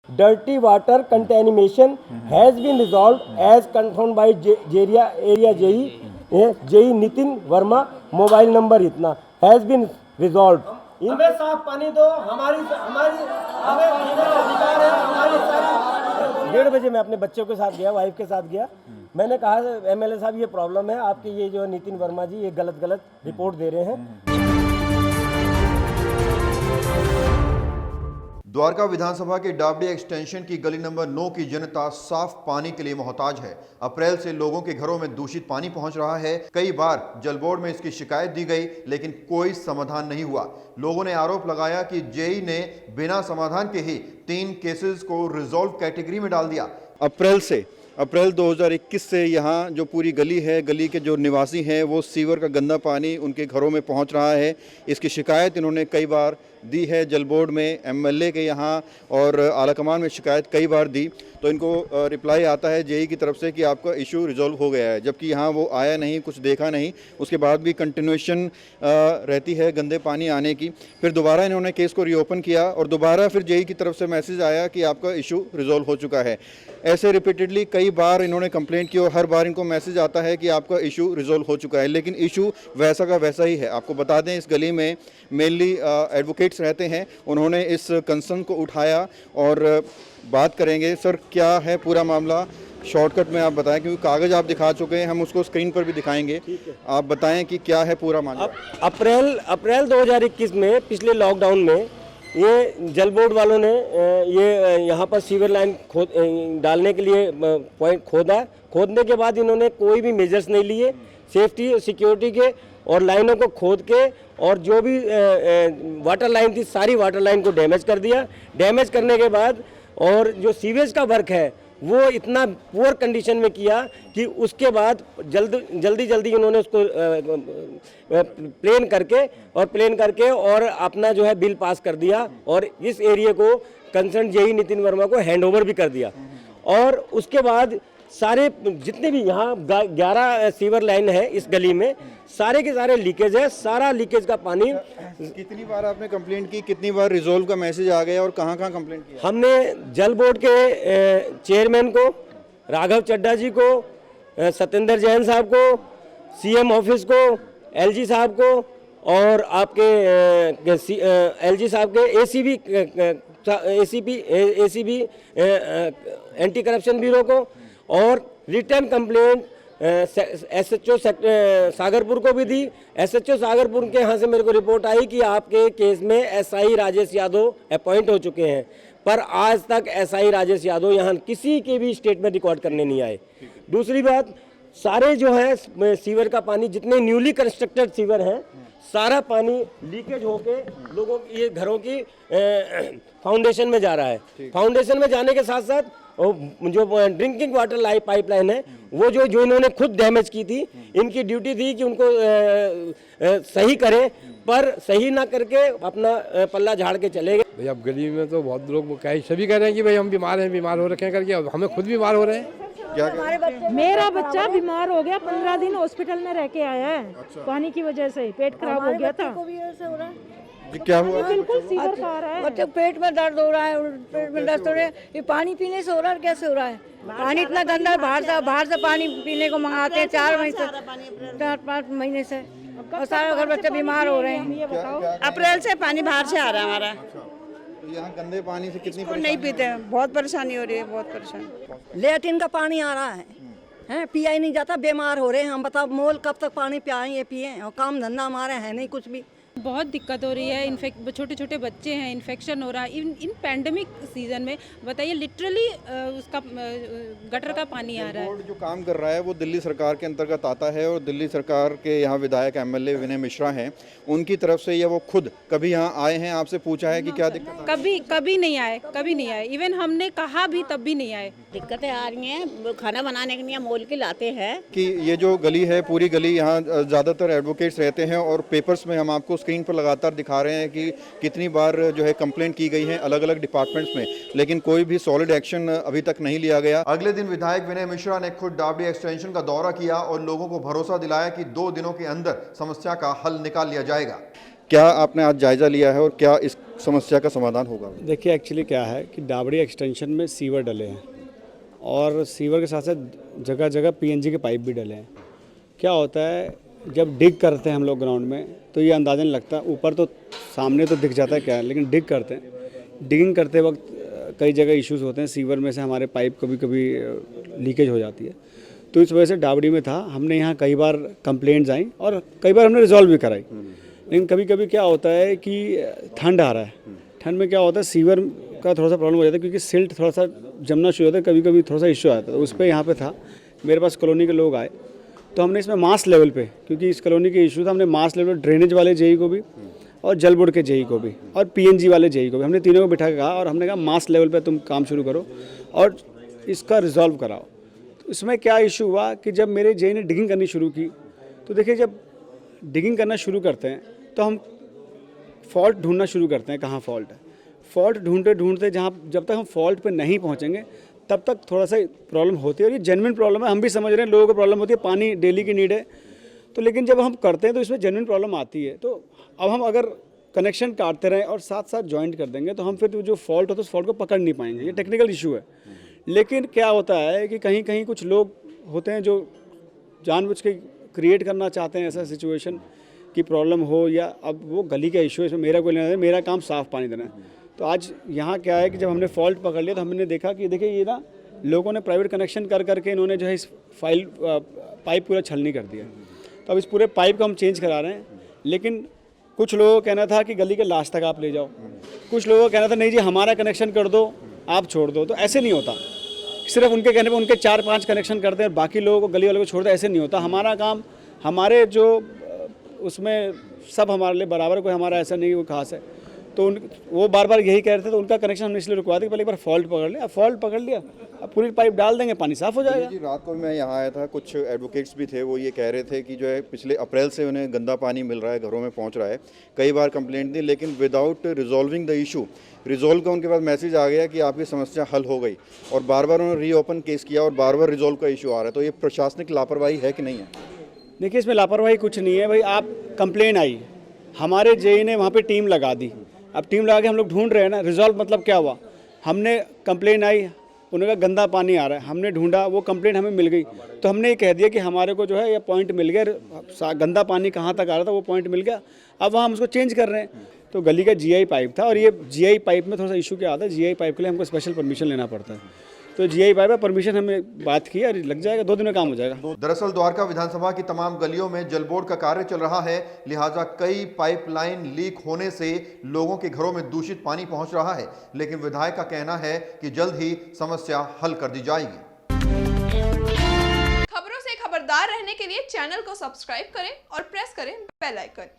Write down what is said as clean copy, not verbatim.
dirty water contamination has been resolved as confirmed by area JE Nitin Verma, mobile number इतना has been resolved। हमें साफ पानी दो, हमारी हमें अधिकार है, हमारी सारी। 1:30 बजे मैं अपने बच्चों के साथ गया, वाइफ के साथ गया। मैंने कहा MLA साहब ये प्रॉब्लम है आपके, ये जो नितिन वर्मा जी ये गलत रिपोर्ट दे रहे हैं। द्वारका विधानसभा के डाबडी एक्सटेंशन की गली नंबर 9 की जनता साफ पानी के लिए मोहताज है। अप्रैल से लोगों के घरों में दूषित पानी पहुंच रहा है। कई बार जल बोर्ड में इसकी शिकायत दी गई, लेकिन कोई समाधान नहीं हुआ। लोगों ने आरोप लगाया कि जेई ने बिना समाधान के ही 3 केसेस को रिजॉल्व कैटेगरी में डाल दिया। अप्रैल 2021 से यहाँ जो पूरी गली है, गली के जो निवासी हैं वो सीवर का गंदा पानी उनके घरों में पहुँच रहा है। इसकी शिकायत इन्होंने कई बार दी है जल बोर्ड में, MLA के यहाँ और आलाकमान में शिकायत कई बार दी, तो इनको रिप्लाई आता है जेई की तरफ से कि आपका इशू रिजॉल्व हो गया है, जबकि यहाँ वो आया नहीं, कुछ देखा नहीं। उसके बाद भी कंटिन्यूएशन रहती है गंदे पानी आने की। फिर दोबारा इन्होंने केस को रीओपन किया और दोबारा फिर जेई की तरफ से मैसेज आया कि आपका इशू रिजॉल्व हो चुका है। ऐसे रिपीटेडली कई बार इन्होंने कंप्लेंट की और हर बार इनको मैसेज आता है कि आपका इशू रिजॉल्व हो चुका है, लेकिन इशू वैसा का वैसा ही है। आपको बता दें, इस गली में मेनली एडवोकेट्स रहते हैं। उन्होंने इस कंसर्न को उठाया और बात करेंगे। सर, क्या है पूरा मामला? शॉर्टकट में आप बताएं, क्योंकि कागज़ आप दिखा चुके हैं, हम उसको स्क्रीन पर भी दिखाएंगे। आप बताएं कि क्या है पूरा मामला। अप्रैल 2021 में पिछले लॉकडाउन में ये जल बोर्ड वालों ने ये यहाँ पर सीवर लाइन डालने के लिए पॉइंट खोदने के बाद इन्होंने कोई भी मेजर्स नहीं लिए सेफ्टी और सिक्योरिटी के, और लाइनों को खोद के और जो भी वाटर लाइन थी सारी वाटर लाइन को डैमेज कर दिया। डैमेज करने के बाद और जो सीवेज का वर्क है वो इतना पुअर कंडीशन में किया कि उसके बाद जल्दी इन्होंने उसको प्लेन करके और अपना जो है बिल पास कर दिया और इस एरिया को कंसर्न जेई नितिन वर्मा को हैंडओवर भी कर दिया। और उसके बाद सारे जितने भी यहाँ 11 सीवर लाइन है इस गली में, सारे के सारे लीकेज है। सारा लीकेज का पानी। कितनी बार आपने कंप्लेंट की, कितनी बार रिजॉल्व का मैसेज आ गया और कहाँ कंप्लेंट की? हमने जल बोर्ड के चेयरमैन को, राघव चड्डा जी को, सत्येंद्र जैन साहब को, CM ऑफिस को, LG साहब को और आपके LG साहब के ACB एंटी करप्शन ब्यूरो को, और रिटर्न कंप्लेंट SHO सागरपुर को भी दी। SHO सागरपुर के यहाँ से मेरे को रिपोर्ट आई कि आपके केस में SI राजेश यादव अपॉइंट हो चुके हैं, पर आज तक SI राजेश यादव यहाँ किसी के भी स्टेट में रिकॉर्ड करने नहीं आए। दूसरी बात, सारे जो है सीवर का पानी, जितने न्यूली कंस्ट्रक्टेड सीवर हैं, सारा पानी लीकेज होके लोगों की ये घरों की फाउंडेशन में जा रहा है। फाउंडेशन में जाने के साथ साथ जो ड्रिंकिंग वाटर पाइपलाइन है वो जो इन्होंने खुद डैमेज की थी, इनकी ड्यूटी थी कि उनको सही करें, पर सही ना करके अपना पल्ला झाड़ के चले गए। भाई अब गली में तो बहुत लोग सभी कह रहे हैं कि भाई हम बीमार हो रखे हैं करके, अब हमें खुद बीमार हो रहे हैं। क्या मेरा बच्चा बीमार हो गया, 15 दिन हॉस्पिटल में रह के आया है। अच्छा। पानी की वजह से पेट खराब हो गया था। क्या हुआ? बिल्कुल सीवर खा रहा है, बच्चे पेट में दर्द हो रहा है, पेट में दर्द हो रहा है। ये पानी पीने से हो रहा है, कैसे हो रहा है? पानी इतना गंदा है, बाहर से पानी पीने को मंगाते हैं 4-5 महीने से, और सारा घर बच्चे बीमार हो रहे हैं। अप्रैल से पानी बाहर से आ रहा है हमारा। तो यहाँ गंदे पानी से कितनी नहीं पीते हैं, बहुत परेशानी हो रही है, बहुत परेशानी। लेटिन का पानी आ रहा है, पिया ही नहीं जाता, बीमार हो रहे हैं हम। बताओ मोल कब तक पानी पियाएं, पिए, और काम धंधा हमारे है नहीं कुछ भी। बहुत दिक्कत हो रही है। छोटे छोटे बच्चे हैं, इन्फेक्शन हो रहा है इन पैंडेमिक सीजन में। बताइए, लिटरली उसका गटर का पानी आ रहा है। बोर्ड जो काम कर रहा है वो दिल्ली सरकार के अंतर्गत आता है, और दिल्ली सरकार के यहाँ विधायक MLA विनय मिश्रा हैं, उनकी तरफ से या वो खुद कभी यहाँ आए हैं, आपसे पूछा है कि क्या दिक्कत? कभी नहीं आए। इवन हमने कहा भी तब भी नहीं आए। दिक्कतें आ रही हैं, खाना बनाने के लिए मोल के लाते हैं। कि ये जो गली है, पूरी गली, यहाँ ज़्यादातर एडवोकेट्स रहते हैं, और पेपर्स में हम आपको स्क्रीन पर लगातार दिखा रहे हैं कि कितनी बार जो है कंप्लेंट की गई है अलग अलग डिपार्टमेंट्स में, लेकिन कोई भी सॉलिड एक्शन अभी तक नहीं लिया गया। अगले दिन विधायक विनय मिश्रा ने खुद डाबडी एक्सटेंशन का दौरा किया और लोगों को भरोसा दिलाया कि 2 दिनों के अंदर समस्या का हल निकाल लिया जाएगा। क्या आपने आज जायज़ा लिया है और क्या इस समस्या का समाधान होगा? देखिए एक्चुअली क्या है कि डाबड़ी एक्सटेंशन में सीवर डले हैं और सीवर के साथ साथ जगह जगह पीएनजी के पाइप भी डले हैं। क्या होता है जब डिग करते हैं हम लोग ग्राउंड में तो ये अंदाज़ा नहीं लगता, ऊपर तो सामने तो दिख जाता है क्या है, लेकिन डिग करते हैं, डिगिंग करते वक्त कई जगह इश्यूज़ होते हैं। सीवर में से हमारे पाइप कभी कभी लीकेज हो जाती है, तो इस वजह से डाबड़ी में था। हमने यहाँ कई बार कंप्लेंट्स आई और कई बार हमने रिजॉल्व भी कराई, लेकिन कभी कभी क्या होता है कि ठंड आ रहा है, ठंड में क्या होता है सीवर का थोड़ा सा प्रॉब्लम हो जाता है क्योंकि सिल्ट थोड़ा सा जमना शुरू होता है, कभी कभी थोड़ा सा इश्यू आता है। तो उस पर यहाँ पे था, मेरे पास कॉलोनी के लोग आए तो हमने इसमें मास लेवल पे, क्योंकि इस कॉलोनी के इशू था, हमने मास लेवल ड्रेनेज वाले जेई को भी और जल बोर्ड के जेई को भी और पीएनजी वाले जेई को भी, हमने तीनों को बिठा के कहा और हमने कहा मास लेवल पे तुम काम शुरू करो और इसका रिजॉल्व कराओ। तो इसमें क्या इशू हुआ कि जब मेरे जेई ने डिगिंग करनी शुरू की तो देखिए जब डिगिंग करना शुरू करते हैं तो हम फॉल्ट ढूंढना शुरू करते हैं, कहाँ फॉल्ट है। फॉल्ट ढूंढते ढूंढते जब तक हम फॉल्ट पे नहीं पहुँचेंगे तब तक थोड़ा सा प्रॉब्लम होती है और ये जेन्युइन प्रॉब्लम है। हम भी समझ रहे हैं लोगों को प्रॉब्लम होती है, पानी डेली की नीड है, तो लेकिन जब हम करते हैं तो इसमें जेन्युइन प्रॉब्लम आती है। तो अब हम अगर कनेक्शन काटते रहें और साथ साथ जॉइंट कर देंगे तो हम फिर जो फॉल्ट होता है उस फॉल्ट को पकड़ नहीं पाएंगे। ये टेक्निकल इशू है। लेकिन क्या होता है कि कहीं कहीं कुछ लोग होते हैं जो जानबूझ के क्रिएट करना चाहते हैं ऐसा सिचुएशन की प्रॉब्लम हो, या अब वो गली का इशू है, इसमें मेरा कोई लेना नहीं, मेरा काम साफ़ पानी देना है। तो आज यहाँ क्या है कि जब हमने फॉल्ट पकड़ लिया तो हमने देखा कि देखिए ये ना लोगों ने प्राइवेट कनेक्शन कर करके इन्होंने जो है इस पाइप पूरा छलनी कर दिया। तो अब इस पूरे पाइप को हम चेंज करा रहे हैं, लेकिन कुछ लोगों को कहना था कि गली के लास्ट तक आप ले जाओ, कुछ लोगों को कहना था नहीं जी हमारा कनेक्शन कर दो आप छोड़ दो। तो ऐसे नहीं होता, सिर्फ उनके कहने पर उनके 4-5 कनेक्शन करते हैं, बाकी लोगों को गली वालों को छोड़ दो, ऐसे नहीं होता। हमारा काम हमारे जो उसमें सब हमारे लिए बराबर, कोई हमारा ऐसा नहीं कोई खास है। तो वो बार बार यही कह रहे थे, तो उनका कनेक्शन हमने इसलिए रुकवा दिया कि पहले एक बार फॉल्ट पकड़ लिया। अब फॉल्ट पकड़ लिया, अब पूरी पाइप डाल देंगे, पानी साफ़ हो जाएगा। जी रात को भी मैं यहाँ आया था, कुछ एडवोकेट्स भी थे, वो ये कह रहे थे कि जो है पिछले अप्रैल से उन्हें गंदा पानी मिल रहा है, घरों में पहुँच रहा है। कई बार कंप्लेंट दी लेकिन without resolving the issue, resolve का उनके पास मैसेज आ गया कि आपकी समस्या हल हो गई, और बार बार उन्होंने रीओपन केस किया और बार बार रिजॉल्व का इशू आ रहा है। तो ये प्रशासनिक लापरवाही है कि नहीं है? देखिए इसमें लापरवाही कुछ नहीं है भाई। आप कंप्लेन आई, हमारे जेई ने वहाँ पे टीम लगा दी, अब टीम लगा के हम लोग ढूंढ रहे हैं ना। रिजॉल्व मतलब क्या हुआ, हमने कंप्लेन आई, उन्होंने कहा गंदा पानी आ रहा है, हमने ढूंढा, वो कंप्लेंट हमें मिल गई, तो हमने ये कह दिया कि हमारे को जो है ये पॉइंट मिल गया, गंदा पानी कहाँ तक आ रहा था वो पॉइंट मिल गया, अब वहाँ हम उसको चेंज कर रहे हैं। तो गली का जीआई पाइप था और ये जीआई पाइप में थोड़ा सा इशू क्या आता है, जीआई पाइप के लिए हमको स्पेशल परमिशन लेना पड़ता है। तो जीआई पाइप है, परमिशन हमें बात की और लग जाएगा, 2 दिन में काम हो जाएगा। दरअसल द्वारका विधानसभा की तमाम गलियों में जल बोर्ड का कार्य चल रहा है, लिहाजा कई पाइपलाइन लीक होने से लोगों के घरों में दूषित पानी पहुंच रहा है। लेकिन विधायक का कहना है कि जल्द ही समस्या हल कर दी जाएगी। खबरों से खबरदार रहने के लिए चैनल को सब्सक्राइब करें और प्रेस करें बेल आइकन।